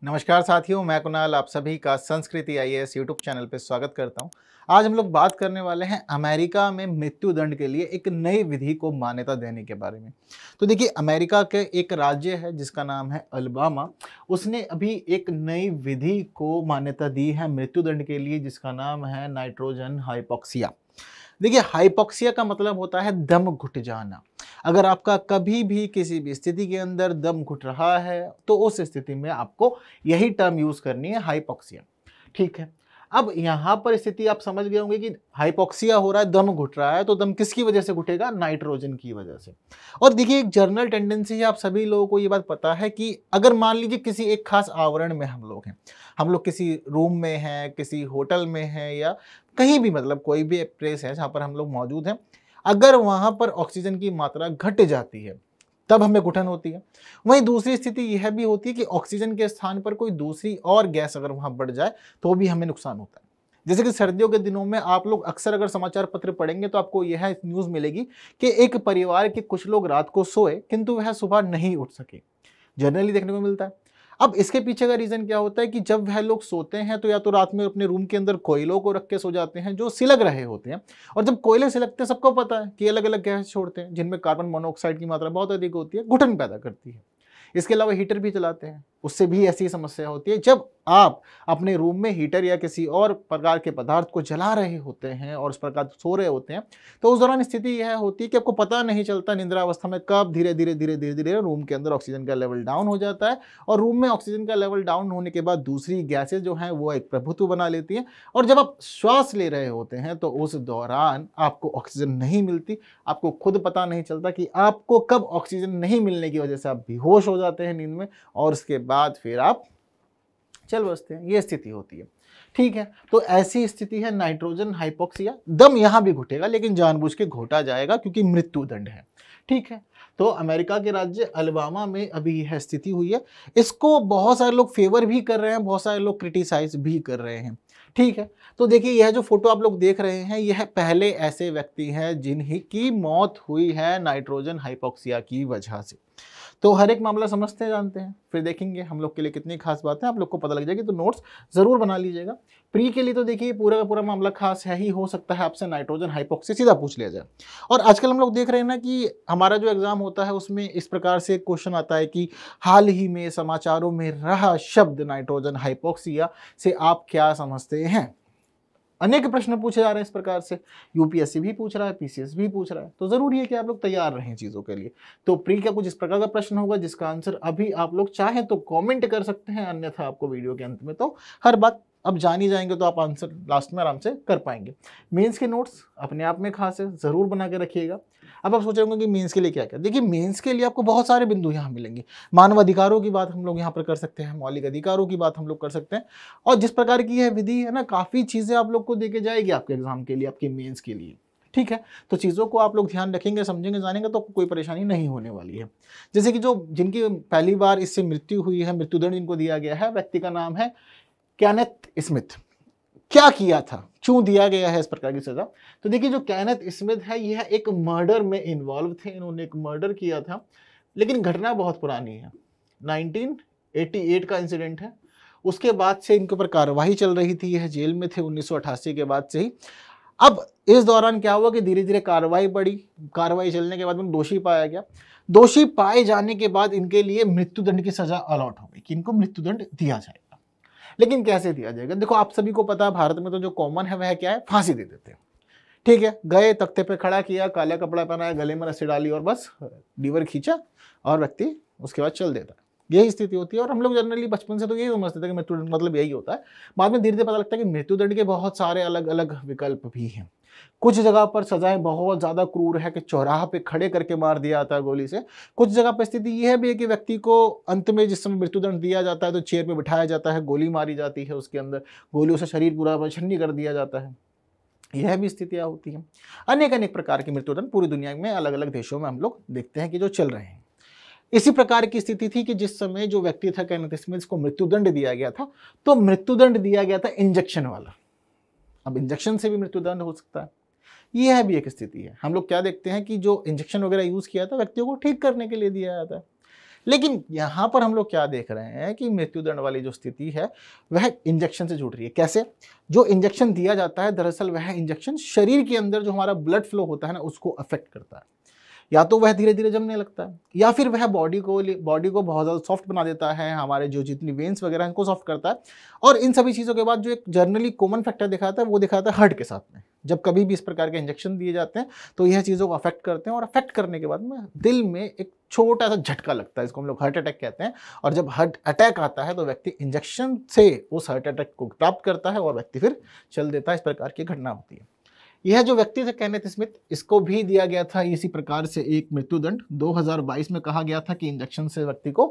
नमस्कार साथियों, मैं कुणाल आप सभी का संस्कृति आईएएस यूट्यूब चैनल पे स्वागत करता हूं। आज हम लोग बात करने वाले हैं अमेरिका में मृत्यु दंड के लिए एक नई विधि को मान्यता देने के बारे में। तो देखिए, अमेरिका के एक राज्य है जिसका नाम है अलबामा। उसने अभी एक नई विधि को मान्यता दी है मृत्यु दंड के लिए, जिसका नाम है नाइट्रोजन हाइपोक्सिया। देखिए, हाइपोक्सिया का मतलब होता है दम घुट जाना। अगर आपका कभी भी किसी भी स्थिति के अंदर दम घुट रहा है तो उस स्थिति में आपको यही टर्म यूज करनी है, हाइपोक्सिया। ठीक है। अब यहाँ पर स्थिति आप समझ गए होंगे कि हाइपोक्सिया हो रहा है, दम घुट रहा है, तो दम किसकी वजह से घुटेगा? नाइट्रोजन की वजह से। और देखिए, एक जनरल टेंडेंसी है, आप सभी लोगों को ये बात पता है कि अगर मान लीजिए किसी एक खास आवरण में हम लोग हैं, हम लोग किसी रूम में हैं, किसी होटल में हैं, या कहीं भी, मतलब कोई भी प्लेस है जहाँ पर हम लोग मौजूद हैं, अगर वहाँ पर ऑक्सीजन की मात्रा घट जाती है तब हमें घुटन होती है। वहीं दूसरी स्थिति यह भी होती है कि ऑक्सीजन के स्थान पर कोई दूसरी और गैस अगर वहाँ बढ़ जाए तो भी हमें नुकसान होता है। जैसे कि सर्दियों के दिनों में आप लोग अक्सर अगर समाचार पत्र पढ़ेंगे तो आपको यह न्यूज़ मिलेगी कि एक परिवार के कुछ लोग रात को सोए किंतु वह सुबह नहीं उठ सके। जनरली देखने को मिलता है। अब इसके पीछे का रीजन क्या होता है कि जब वह लोग सोते हैं तो या तो रात में अपने रूम के अंदर कोयलों को रख के सो जाते हैं जो सिलग रहे होते हैं, और जब कोयले सिलगते हैं सबको पता है कि अलग अलग गैस छोड़ते हैं जिनमें कार्बन मोनोऑक्साइड की मात्रा बहुत अधिक होती है, घुटन पैदा करती है। इसके अलावा हीटर भी चलाते हैं, उससे भी ऐसी समस्या होती है। जब आप अपने रूम में हीटर या किसी और प्रकार के पदार्थ को जला रहे होते हैं और उस प्रकार सो रहे होते हैं, तो उस दौरान स्थिति यह होती है कि आपको पता नहीं चलता निद्रावस्था में कब धीरे धीरे धीरे धीरे धीरे रूम के अंदर ऑक्सीजन का लेवल डाउन हो जाता है, और रूम में ऑक्सीजन का लेवल डाउन होने के बाद दूसरी गैसेज जो हैं वो एक प्रभुत्व बना लेती हैं, और जब आप श्वास ले रहे होते हैं तो उस दौरान आपको ऑक्सीजन नहीं मिलती। आपको खुद पता नहीं चलता कि आपको कब ऑक्सीजन नहीं मिलने की वजह से आप बेहोश हो जाते हैं नींद में, और उसके बाद फिर आप चल बसते हैं। ये स्थिति होती है। ठीक है, तो ऐसी स्थिति है नाइट्रोजन हाइपोक्सिया। दम यहां भी घुटेगा लेकिन जानबूझ के घोटा जाएगा क्योंकि मृत्यु दंड है। ठीक है, तो अमेरिका के राज्य अलबामा में अभी यह स्थिति हुई है। इसको बहुत सारे लोग फेवर भी कर रहे हैं, बहुत सारे लोग क्रिटिसाइज भी कर रहे हैं। ठीक है, तो देखिए, यह जो फोटो आप लोग देख रहे हैं यह पहले ऐसे व्यक्ति हैं जिन्हीं की मौत हुई है नाइट्रोजन हाइपोक्सिया की वजह से। तो हर एक मामला समझते हैं, जानते हैं, फिर देखेंगे हम लोग के लिए कितनी खास बात है, आप लोग को पता लग जाएगी। तो नोट्स जरूर बना लीजिएगा। प्री के लिए तो देखिए पूरा का पूरा मामला खास है ही, हो सकता है आपसे नाइट्रोजन हाइपोक्सिया सीधा पूछ लिया जाए। और आजकल हम लोग देख रहे हैं ना कि हमारा जो एग्जाम होता है उसमें इस प्रकार से क्वेश्चन आता है कि हाल ही में समाचारों में रहा शब्द नाइट्रोजन हाइपोक्सिया से आप क्या समझते हैं। अनेक प्रश्न पूछे जा रहे हैं इस प्रकार से। यूपीएससी भी पूछ रहा है, पीसीएस भी पूछ रहा है, तो जरूरी है कि आप लोग तैयार रहें चीजों के लिए। तो प्री का कुछ इस प्रकार का प्रश्न होगा जिसका आंसर अभी आप लोग चाहें तो कमेंट कर सकते हैं, अन्यथा आपको वीडियो के अंत में तो हर बात अब जान ही जाएंगे, तो आप आंसर लास्ट में आराम से कर पाएंगे। मेंस के नोट्स अपने आप में खास है, जरूर बना के रखिएगा। अब आप सोच रहे होंगे कि मेंस के लिए क्या क्या। देखिए, मेंस के लिए आपको बहुत सारे बिंदु यहाँ मिलेंगे। मानव अधिकारों की बात हम लोग यहाँ पर कर सकते हैं, मौलिक अधिकारों की बात हम लोग कर सकते हैं, और जिस प्रकार की यह विधि है ना, काफ़ी चीज़ें आप लोग को देके जाएगी आपके एग्जाम के लिए, आपके मेंस के लिए। ठीक है, तो चीज़ों को आप लोग ध्यान रखेंगे, समझेंगे, जानेंगे तो कोई परेशानी नहीं होने वाली है। जैसे कि जो जिनकी पहली बार इससे मृत्यु हुई है, मृत्युदंड जिनको दिया गया है, व्यक्ति का नाम है केनेथ स्मिथ। क्या किया था, क्यों दिया गया है इस प्रकार की सजा? तो देखिए, जो केनेथ स्मिथ है यह एक मर्डर में इन्वॉल्व थे। इन्होंने एक मर्डर किया था, लेकिन घटना बहुत पुरानी है, 1988 का इंसिडेंट है। उसके बाद से इनके ऊपर कार्रवाई चल रही थी, यह जेल में थे 1988 के बाद से ही। अब इस दौरान क्या हुआ कि धीरे धीरे कार्रवाई बढ़ी, कार्रवाई चलने के बाद में दोषी पाया गया। दोषी पाए जाने के बाद इनके लिए मृत्युदंड की सजा अलॉट हो गई कि इनको मृत्युदंड दिया जाएगा। लेकिन कैसे दिया जाएगा? देखो, आप सभी को पता है भारत में तो जो कॉमन है वह क्या है, फांसी दे देते हैं। ठीक है, गए, तख्ते पे खड़ा किया, काला कपड़ा पहनाया, गले में रस्सी डाली और बस लीवर खींचा और व्यक्ति उसके बाद चल देता है। यही स्थिति होती है। और हम लोग जनरली बचपन से तो यही समझते थे कि मृत्युदंड मतलब यही होता है। बाद में धीरे धीरे पता लगता है कि मृत्युदंड के बहुत सारे अलग अलग विकल्प भी हैं। कुछ जगह पर सजाएं बहुत ज्यादा क्रूर है कि चौराहा पे खड़े करके मार दिया जाता है गोली से। कुछ जगह पर स्थिति यह भी है कि व्यक्ति को अंत में जिस समय मृत्युदंड दिया जाता है तो चेयर पे बिठाया जाता है, गोली मारी जाती है, उसके अंदर गोलियों से शरीर पूरा छन्नी कर दिया जाता है। यह भी स्थितियां होती हैं। अनेक अनेक प्रकार के मृत्युदंड पूरी दुनिया में अलग अलग देशों में हम लोग देखते हैं कि जो चल रहे हैं। इसी प्रकार की स्थिति थी कि जिस समय जो व्यक्ति था केनेथ स्मिथ को मृत्युदंड दिया गया था, तो मृत्युदंड दिया गया था इंजेक्शन वाला। अब इंजेक्शन से भी मृत्युदंड हो सकता है, यह भी एक स्थिति है। हम लोग क्या देखते हैं कि जो इंजेक्शन वगैरह यूज किया था व्यक्तियों को ठीक करने के लिए दिया जाता है। लेकिन यहाँ पर हम लोग क्या देख रहे हैं कि मृत्युदंड वाली जो स्थिति है वह इंजेक्शन से जुड़ रही है। कैसे? जो इंजेक्शन दिया जाता है दरअसल वह इंजेक्शन शरीर के अंदर जो हमारा ब्लड फ्लो होता है ना उसको अफेक्ट करता है। या तो वह धीरे धीरे जमने लगता है या फिर वह बॉडी को बहुत ज़्यादा सॉफ्ट बना देता है, हमारे जो जितनी वेन्स वगैरह हैं उनको सॉफ्ट करता है। और इन सभी चीज़ों के बाद जो एक जनरली कॉमन फैक्टर दिखाता है वो दिखाता है हार्ट के साथ में। जब कभी भी इस प्रकार के इंजेक्शन दिए जाते हैं तो यह चीज़ों को अफेक्ट करते हैं और अफेक्ट करने के बाद में दिल में एक छोटा सा झटका लगता है, इसको हम लोग हार्ट अटैक कहते हैं। और जब हार्ट अटैक आता है तो व्यक्ति इंजेक्शन से उस हार्ट अटैक को प्राप्त करता है और व्यक्ति फिर चल देता है। इस प्रकार की घटना होती है। यह जो व्यक्ति थे केनेथ स्मिथ, इसको भी दिया गया था इसी प्रकार से एक मृत्युदंड। 2022 में कहा गया था कि इंजेक्शन से व्यक्ति को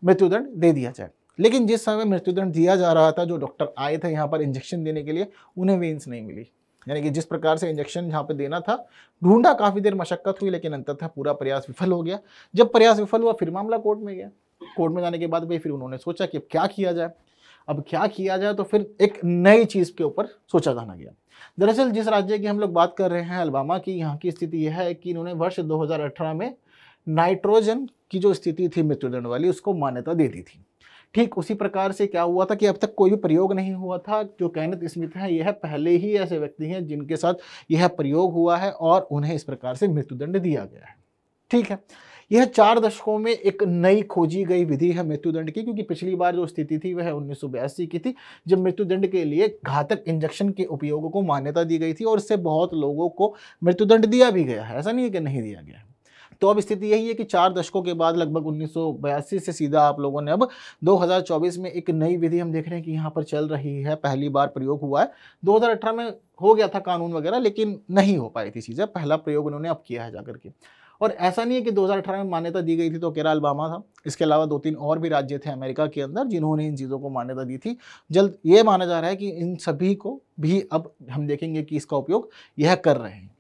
मृत्युदंड दे दिया जाए। लेकिन जिस समय मृत्युदंड दिया जा रहा था, जो डॉक्टर आए थे यहाँ पर इंजेक्शन देने के लिए, उन्हें वेन्स नहीं मिली। यानी कि जिस प्रकार से इंजेक्शन यहाँ पे देना था, ढूंढा, काफ़ी देर मशक्कत हुई, लेकिन अंततः पूरा प्रयास विफल हो गया। जब प्रयास विफल हुआ फिर मामला कोर्ट में गया। कोर्ट में जाने के बाद भी फिर उन्होंने सोचा कि अब क्या किया जाए। तो फिर एक नई चीज़ के ऊपर सोचा जाना गया। दरअसल जिस राज्य की हम लोग बात कर रहे हैं, अलबामा की, यहाँ की स्थिति यह है कि इन्होंने वर्ष 2018 में नाइट्रोजन की जो स्थिति थी मृत्युदंड वाली, उसको मान्यता दे दी थी। ठीक उसी प्रकार से क्या हुआ था कि अब तक कोई भी प्रयोग नहीं हुआ था। जो केनेथ स्मिथ है यह पहले ही ऐसे व्यक्ति हैं जिनके साथ यह प्रयोग हुआ है और उन्हें इस प्रकार से मृत्युदंड दिया गया है। ठीक है, यह 4 दशकों में एक नई खोजी गई विधि है मृत्युदंड की, क्योंकि पिछली बार जो स्थिति थी वह 1982 की थी, जब मृत्युदंड के लिए घातक इंजेक्शन के उपयोग को मान्यता दी गई थी और इससे बहुत लोगों को मृत्युदंड दिया भी गया है। ऐसा नहीं है कि नहीं दिया गया है। तो अब स्थिति यही है कि 4 दशकों के बाद लगभग 1982 से सीधा आप लोगों ने अब 2024 में एक नई विधि हम देख रहे हैं कि यहाँ पर चल रही है। पहली बार प्रयोग हुआ है। 2018 में हो गया था कानून वगैरह, लेकिन नहीं हो पाई थी चीज़ें। पहला प्रयोग उन्होंने अब किया है जाकर के। और ऐसा नहीं है कि 2018 में मान्यता दी गई थी तो केरल अलबामा था। इसके अलावा 2-3 और भी राज्य थे अमेरिका के अंदर जिन्होंने इन चीज़ों को मान्यता दी थी। जल्द ये माना जा रहा है कि इन सभी को भी अब हम देखेंगे कि इसका उपयोग यह कर रहे हैं।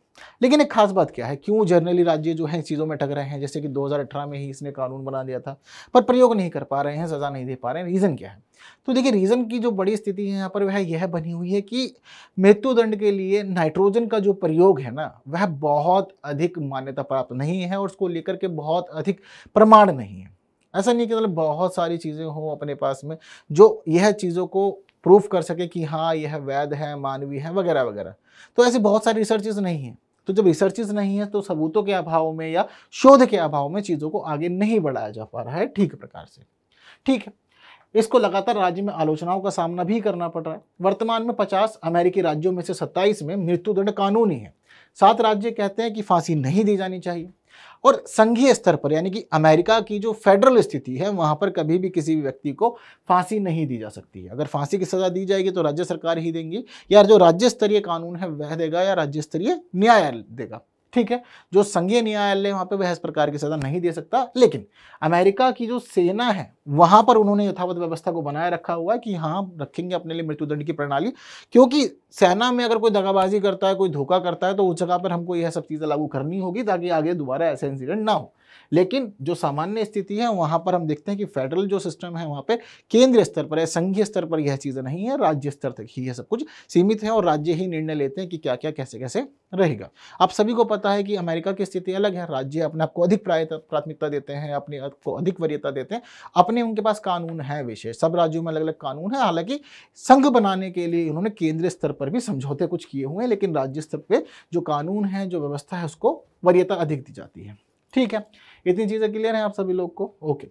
लेकिन एक खास बात क्या है, क्यों जर्नली राज्य जो है इस चीज़ों में ठग रहे हैं? जैसे कि 2018 में ही इसने कानून बना दिया था पर प्रयोग नहीं कर पा रहे हैं, सज़ा नहीं दे पा रहे हैं। रीज़न क्या है? तो देखिए, रीज़न की जो बड़ी स्थिति है यहाँ पर वह यह बनी हुई है कि मृत्युदंड के लिए नाइट्रोजन का जो प्रयोग है ना, वह बहुत अधिक मान्यता प्राप्त नहीं है और उसको लेकर के बहुत अधिक प्रमाण नहीं है। ऐसा नहीं कि मतलब बहुत सारी चीज़ें हों अपने पास में जो यह चीज़ों को प्रूफ कर सके कि हाँ यह वैध है, मानवीय है, वगैरह वगैरह। तो ऐसी बहुत सारी रिसर्चेज नहीं है। तो जब रिसर्चेज नहीं है तो सबूतों के अभाव में या शोध के अभाव में चीज़ों को आगे नहीं बढ़ाया जा पा रहा है ठीक प्रकार से। ठीक है, इसको लगातार राज्य में आलोचनाओं का सामना भी करना पड़ रहा है। वर्तमान में 50 अमेरिकी राज्यों में से 27 में मृत्युदंड कानूनी है। 7 राज्य कहते हैं कि फांसी नहीं दी जानी चाहिए। और संघीय स्तर पर यानी कि अमेरिका की जो फेडरल स्थिति है वहां पर कभी भी किसी भी व्यक्ति को फांसी नहीं दी जा सकती है। अगर फांसी की सजा दी जाएगी तो राज्य सरकार ही देंगी, या जो राज्य स्तरीय कानून है वह देगा, या राज्य स्तरीय न्यायालय देगा। ठीक है, जो संघीय न्यायालय वहां पे वह इस प्रकार की सजा नहीं दे सकता। लेकिन अमेरिका की जो सेना है वहां पर उन्होंने यथावत व्यवस्था को बनाए रखा हुआ है कि हाँ रखेंगे अपने लिए मृत्युदंड की प्रणाली, क्योंकि सेना में अगर कोई दगाबाजी करता है, कोई धोखा करता है तो उस जगह पर हमको यह सब चीज़ें लागू करनी होगी ताकि आगे दोबारा ऐसा इंसिडेंट ना हो। लेकिन जो सामान्य स्थिति है वहां पर हम देखते हैं कि फेडरल जो सिस्टम है वहां पे केंद्रीय स्तर पर या संघीय स्तर पर यह चीज़ें नहीं है, राज्य स्तर तक ही यह सब कुछ सीमित है और राज्य ही निर्णय लेते हैं कि क्या क्या कैसे कैसे रहेगा। आप सभी को पता है कि अमेरिका की स्थिति अलग है। राज्य अपने आप को अधिक प्राथमिकता देते हैं, अपने आप को अधिक वरीयता देते हैं, अपने उनके पास कानून है विशेष। सब राज्यों में अलग अलग कानून है। हालांकि संघ बनाने के लिए उन्होंने केंद्रीय स्तर पर भी समझौते कुछ किए हुए हैं, लेकिन राज्य स्तर पर जो कानून है, जो व्यवस्था है, उसको वरीयता अधिक दी जाती है। ठीक है, इतनी चीज़ें क्लियर हैं आप सभी लोग को? ओके।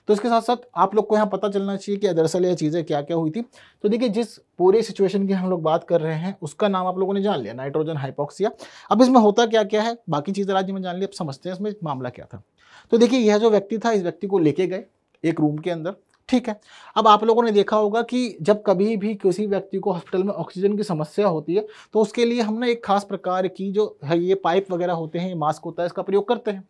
तो इसके साथ साथ आप लोग को यहाँ पता चलना चाहिए कि दरअसल ये चीज़ें क्या क्या हुई थी। तो देखिए, जिस पूरे सिचुएशन की हम लोग बात कर रहे हैं उसका नाम आप लोगों ने जान लिया, नाइट्रोजन हाइपोक्सिया। अब इसमें होता क्या क्या है, बाकी चीज़ें राज्य में जान लिया, अब समझते हैं इसमें मामला क्या था। तो देखिए, यह जो व्यक्ति था, इस व्यक्ति को लेके गए एक रूम के अंदर। ठीक है, अब आप लोगों ने देखा होगा कि जब कभी भी किसी व्यक्ति को हॉस्पिटल में ऑक्सीजन की समस्या होती है तो उसके लिए हमने एक खास प्रकार की जो है ये पाइप वगैरह होते हैं, मास्क होता है, इसका प्रयोग करते हैं।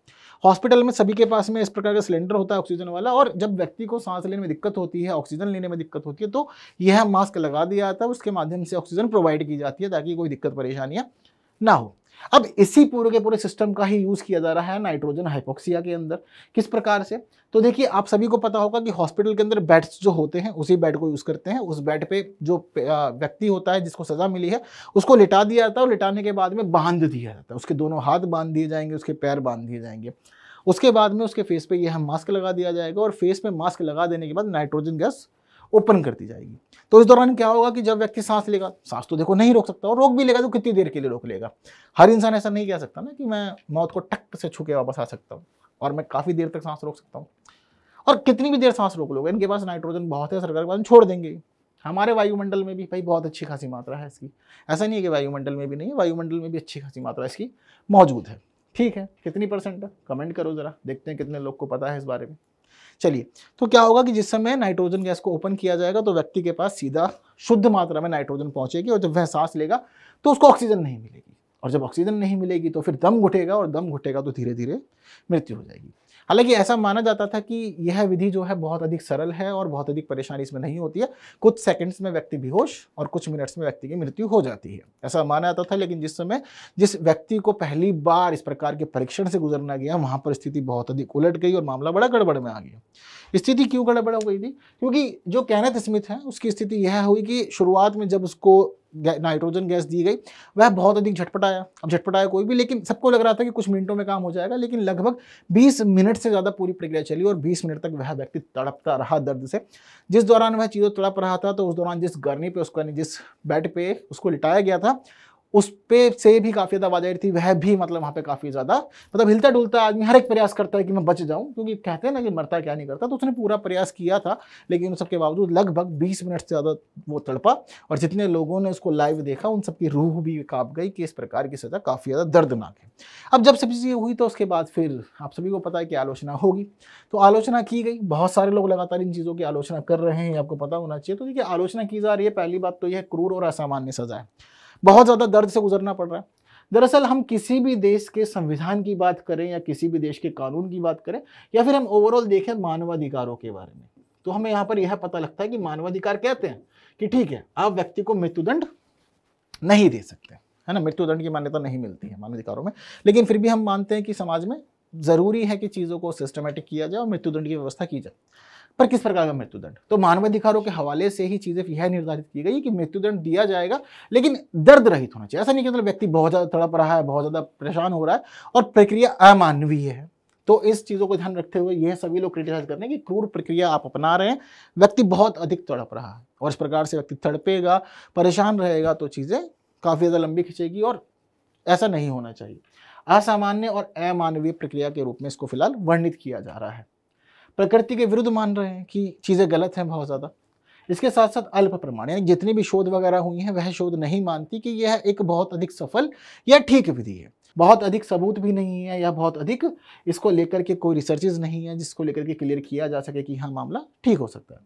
हॉस्पिटल में सभी के पास में इस प्रकार का सिलेंडर होता है ऑक्सीजन वाला, और जब व्यक्ति को सांस लेने में दिक्कत होती है, ऑक्सीजन लेने में दिक्कत होती है, तो यह मास्क लगा दिया जाता है, उसके माध्यम से ऑक्सीजन प्रोवाइड की जाती है ताकि कोई दिक्कत परेशानियां ना हो। अब इसी पूरे के पूरे सिस्टम का ही यूज किया जा रहा है नाइट्रोजन हाइपोक्सिया के अंदर। किस प्रकार से? तो देखिए, आप सभी को पता होगा कि हॉस्पिटल के अंदर बेड्स जो होते हैं उसी बेड को यूज करते हैं। उस बेड पे जो व्यक्ति होता है जिसको सजा मिली है उसको लिटा दिया जाता है, और लिटाने के बाद में बांध दिया जाता है। उसके दोनों हाथ बांध दिए जाएंगे, उसके पैर बांध दिए जाएंगे, उसके बाद में उसके फेस पे यह मास्क लगा दिया जाएगा और फेस पे मास्क लगा देने के बाद नाइट्रोजन गैस ओपन कर दी जाएगी। तो इस दौरान क्या होगा कि जब व्यक्ति सांस लेगा, सांस तो देखो नहीं रोक सकता, और रोक भी लेगा तो कितनी देर के लिए रोक लेगा। हर इंसान ऐसा नहीं कह सकता ना कि मैं मौत को टक से छू के वापस आ सकता हूँ और मैं काफ़ी देर तक सांस रोक सकता हूँ। और कितनी भी देर सांस रोक लोगे, इनके पास नाइट्रोजन बहुत है, सरकार के पास छोड़ देंगे। हमारे वायुमंडल में भी भाई बहुत अच्छी खासी मात्रा है इसकी, ऐसा नहीं है कि वायुमंडल में भी नहीं है, वायुमंडल में भी अच्छी खासी मात्रा इसकी मौजूद है। ठीक है, कितनी परसेंट है कमेंट करो ज़रा, देखते हैं कितने लोग को पता है इस बारे में। चलिए, तो क्या होगा कि जिस समय नाइट्रोजन गैस को ओपन किया जाएगा तो व्यक्ति के पास सीधा शुद्ध मात्रा में नाइट्रोजन पहुंचेगी और जब वह सांस लेगा तो उसको ऑक्सीजन नहीं मिलेगी, और जब ऑक्सीजन नहीं मिलेगी तो फिर दम घुटेगा, और दम घुटेगा तो धीरे धीरे मृत्यु हो जाएगी। हालांकि ऐसा माना जाता था कि यह विधि जो है बहुत अधिक सरल है और बहुत अधिक परेशानी इसमें नहीं होती है, कुछ सेकंड्स में व्यक्ति बेहोश और कुछ मिनट्स में व्यक्ति की मृत्यु हो जाती है, ऐसा माना जाता था। लेकिन जिस व्यक्ति को पहली बार इस प्रकार के परीक्षण से गुजरना गया, वहां पर स्थिति बहुत अधिक उलट गई और मामला बड़ा गड़बड़ में आ गया। स्थिति क्यों गड़बड़ हो गई थी? क्योंकि जो केनेथ स्मिथ है उसकी स्थिति यह हुई कि शुरुआत में जब उसको नाइट्रोजन गैस दी गई वह बहुत अधिक झटपटाया। अब झटपटाया कोई भी, लेकिन सबको लग रहा था कि कुछ मिनटों में काम हो जाएगा, लेकिन लगभग 20 मिनट से ज़्यादा पूरी प्रक्रिया चली और 20 मिनट तक वह व्यक्ति तड़पता रहा दर्द से। जिस दौरान वह चीज़ों तड़प रहा था तो उस दौरान जिस गरनी पे उसको, जिस बेड पे उसको लिटाया गया था उस पे से भी काफ़ी ज़्यादा आवाज़ आ रही थी, वह भी मतलब वहाँ पे काफ़ी ज़्यादा मतलब हिलता डुलता आदमी हर एक प्रयास करता है कि मैं बच जाऊँ, क्योंकि कहते हैं ना कि मरता क्या नहीं करता, तो उसने पूरा प्रयास किया था, लेकिन उन सबके बावजूद लगभग 20 मिनट से ज़्यादा वो तड़पा और जितने लोगों ने उसको लाइव देखा उन सबकी रूह भी काँप गई कि इस प्रकार की सज़ा काफ़ी ज़्यादा दर्दनाक है। अब जब सब चीज़ें हुई तो उसके बाद फिर आप सभी को पता है कि आलोचना होगी, तो आलोचना की गई, बहुत सारे लोग लगातार इन चीज़ों की आलोचना कर रहे हैं, आपको पता होना चाहिए। तो देखिए, आलोचना की जा रही है, पहली बात तो यह क्रूर और असामान्य सज़ा है, बहुत ज़्यादा दर्द से गुजरना पड़ रहा है। दरअसल हम किसी भी देश के संविधान की बात करें या किसी भी देश के कानून की बात करें या फिर हम ओवरऑल देखें मानवाधिकारों के बारे में, तो हमें यहाँ पर यह पता लगता है कि मानवाधिकार कहते हैं कि ठीक है, आप व्यक्ति को मृत्युदंड नहीं दे सकते, है ना, मृत्युदंड की मान्यता नहीं मिलती है मानवाधिकारों में, लेकिन फिर भी हम मानते हैं कि समाज में ज़रूरी है कि चीज़ों को सिस्टमेटिक किया जाए और मृत्युदंड की व्यवस्था की जाए। पर किस प्रकार का मृत्युदंड? तो मानवाधिकारों के हवाले से ही चीज़ें यह निर्धारित की गई कि मृत्युदंड दिया जाएगा, लेकिन दर्द रहित होना चाहिए। ऐसा नहीं कि मतलब व्यक्ति बहुत ज़्यादा तड़प रहा है, बहुत ज़्यादा परेशान हो रहा है और प्रक्रिया अमानवीय है। तो इस चीज़ों को ध्यान रखते हुए यह सभी लोग क्रिटिसाइज करने की क्रूर प्रक्रिया आप अपना रहे हैं, व्यक्ति बहुत अधिक तड़प रहा है और इस प्रकार से व्यक्ति तड़पेगा, परेशान रहेगा तो चीज़ें काफ़ी ज़्यादा लंबी खिंचेगी और ऐसा नहीं होना चाहिए। असामान्य और अमानवीय प्रक्रिया के रूप में इसको फिलहाल वर्णित किया जा रहा है। प्रकृति के विरुद्ध मान रहे हैं कि चीज़ें गलत हैं बहुत ज़्यादा। इसके साथ साथ अल्प प्रमाण, यानी जितनी भी शोध वगैरह हुई हैं वह शोध नहीं मानती कि यह एक बहुत अधिक सफल या ठीक विधि है। बहुत अधिक सबूत भी नहीं है या बहुत अधिक इसको लेकर के कोई रिसर्चेज नहीं है जिसको लेकर के क्लियर किया जा सके कि हाँ मामला ठीक हो सकता है।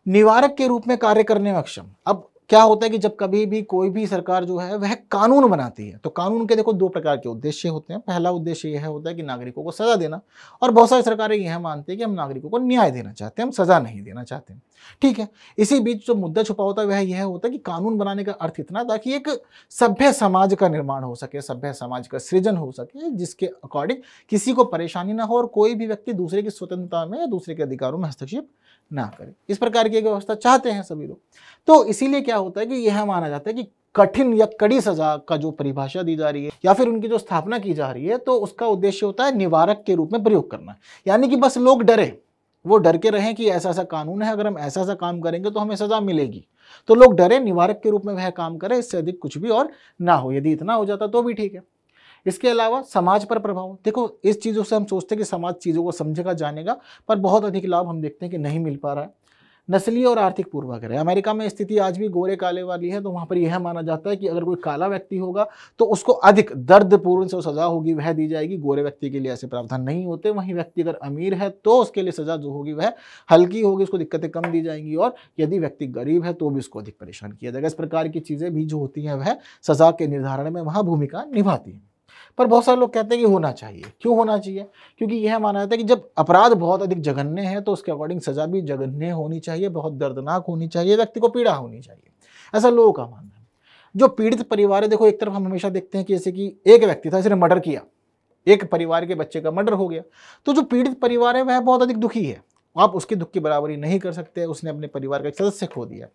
निवारक के रूप में कार्य करने में अक्षम। अब क्या होता है कि जब कभी भी कोई भी सरकार जो है वह कानून बनाती है तो कानून के देखो दो प्रकार के उद्देश्य होते हैं। पहला उद्देश्य यह होता है कि नागरिकों को सजा देना, और बहुत सारी सरकारें यह मानती है कि हम नागरिकों को न्याय देना चाहते हैं, हम सजा नहीं देना चाहते हैं। ठीक है, इसी बीच जो मुद्दा छुपा होता है वह यह होता है कि कानून बनाने का अर्थ इतना ताकि एक सभ्य समाज का निर्माण हो सके, सभ्य समाज का सृजन हो सके जिसके अकॉर्डिंग किसी को परेशानी ना हो और कोई भी व्यक्ति दूसरे की स्वतंत्रता में या दूसरे के अधिकारों में हस्तक्षेप ना करे। इस प्रकार की एक व्यवस्था चाहते हैं सभी लोग। तो इसीलिए क्या होता है कि यह माना जाता है कि कठिन या कड़ी सजा का जो परिभाषा दी जा रही है या फिर उनकी जो स्थापना की जा रही है तो उसका उद्देश्य होता है निवारक के रूप में प्रयोग करना। यानी कि बस लोग डरे, वो डर के रहें कि ऐसा ऐसा कानून है, अगर हम ऐसा ऐसा काम करेंगे तो हमें सजा मिलेगी, तो लोग डरे, निवारक के रूप में वह काम करें, इससे अधिक कुछ भी और ना हो। यदि इतना हो जाता तो भी ठीक है। इसके अलावा समाज पर प्रभाव, देखो इस चीज़ों से हम सोचते हैं कि समाज चीज़ों को समझेगा, जानेगा, पर बहुत अधिक लाभ हम देखते हैं कि नहीं मिल पा रहा है। नस्लीय और आर्थिक पूर्वाग्रह, अमेरिका में स्थिति आज भी गोरे काले वाली है, तो वहाँ पर यह माना जाता है कि अगर कोई काला व्यक्ति होगा तो उसको अधिक दर्दपूर्ण से सजा होगी वह दी जाएगी। गोरे व्यक्ति के लिए ऐसे प्रावधान नहीं होते। वहीं व्यक्ति अगर अमीर है तो उसके लिए सजा जो होगी वह हल्की होगी, उसको दिक्कतें कम दी जाएंगी, और यदि व्यक्ति गरीब है तो भी उसको अधिक परेशान किया जाएगा। इस प्रकार की चीज़ें भी जो होती हैं वह सजा के निर्धारण में वहाँ भूमिका निभाती हैं। पर बहुत सारे लोग कहते हैं कि होना चाहिए। क्यों होना चाहिए? क्योंकि यह माना जाता है कि जब अपराध बहुत अधिक जघन्य है तो उसके अकॉर्डिंग सजा भी जघन्य होनी चाहिए, बहुत दर्दनाक होनी चाहिए, व्यक्ति को पीड़ा होनी चाहिए, ऐसा लोगों का मानना है। जो पीड़ित परिवार है, देखो एक तरफ हम हमेशा देखते हैं कि जैसे कि एक व्यक्ति था, इसने मर्डर किया, एक परिवार के बच्चे का मर्डर हो गया, तो जो पीड़ित परिवार है वह बहुत अधिक दुखी है। आप उसके दुख की बराबरी नहीं कर सकते, उसने अपने परिवार का एक सदस्य खो दिया।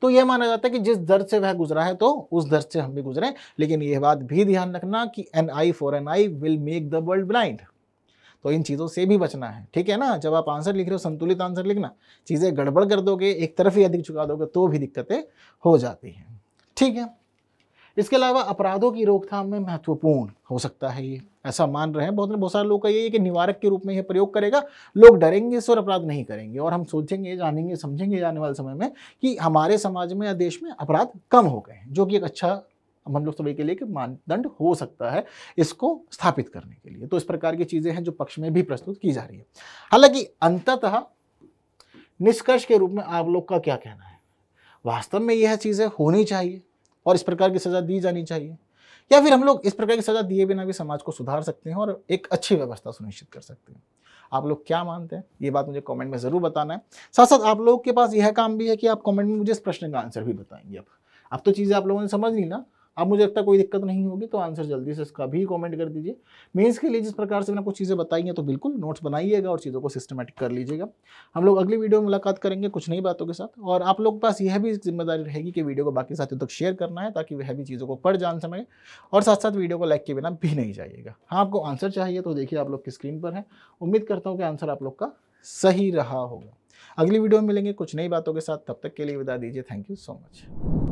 तो यह माना जाता है कि जिस दर्द से वह गुजरा है तो उस दर्द से हम भी गुजरें। लेकिन यह बात भी ध्यान रखना कि an eye for an eye will make the world blind. तो इन चीज़ों से भी बचना है, ठीक है ना। जब आप आंसर लिख रहे हो संतुलित आंसर लिखना, चीज़ें गड़बड़ कर दोगे, एक तरफ ही अधिक झुका दोगे तो भी दिक्कतें हो जाती हैं, ठीक है। इसके अलावा अपराधों की रोकथाम में महत्वपूर्ण हो सकता है ये, ऐसा मान रहे हैं बहुत सारे लोग का ये है कि निवारक के रूप में ये प्रयोग करेगा, लोग डरेंगे इससे और अपराध नहीं करेंगे, और हम सोचेंगे, जानेंगे, समझेंगे आने वाले समय में कि हमारे समाज में या देश में अपराध कम हो गए हैं, जो कि एक अच्छा हम लोग सभी के लिए कि मानदंड हो सकता है इसको स्थापित करने के लिए। तो इस प्रकार की चीजें हैं जो पक्ष में भी प्रस्तुत की जा रही है। हालांकि अंततः निष्कर्ष के रूप में आप लोग का क्या कहना है, वास्तव में यह चीजें होनी चाहिए और इस प्रकार की सजा दी जानी चाहिए, या फिर हम लोग इस प्रकार की सजा दिए बिना भी समाज को सुधार सकते हैं और एक अच्छी व्यवस्था सुनिश्चित कर सकते हैं? आप लोग क्या मानते हैं, ये बात मुझे कमेंट में जरूर बताना है। साथ साथ आप लोगों के पास यह काम भी है कि आप कमेंट में मुझे इस प्रश्न का आंसर भी बताएंगे। अब तो चीजें आप लोगों ने समझ ली ना, अब मुझे लगता है कोई दिक्कत नहीं होगी, तो आंसर जल्दी से इसका भी कमेंट कर दीजिए। मेंस के लिए जिस प्रकार से मैंने कुछ चीज़ें बताई हैं तो बिल्कुल नोट्स बनाइएगा और चीज़ों को सिस्टमेटिक कर लीजिएगा। हम लोग अगली वीडियो में मुलाकात करेंगे कुछ नई बातों के साथ, और आप लोग के पास यह भी जिम्मेदारी रहेगी कि वीडियो को बाकी साथियों तक शेयर करना है, ताकि वह भी चीज़ों को पढ़ जान सके, और साथ साथ वीडियो को लाइक के बिना भी नहीं जाइएगा। हाँ, आपको आंसर चाहिए तो देखिए आप लोग की स्क्रीन पर है, उम्मीद करता हूँ कि आंसर आप लोग का सही रहा होगा। अगली वीडियो में मिलेंगे कुछ नई बातों के साथ, तब तक के लिए विदा दीजिए। Thank you so much.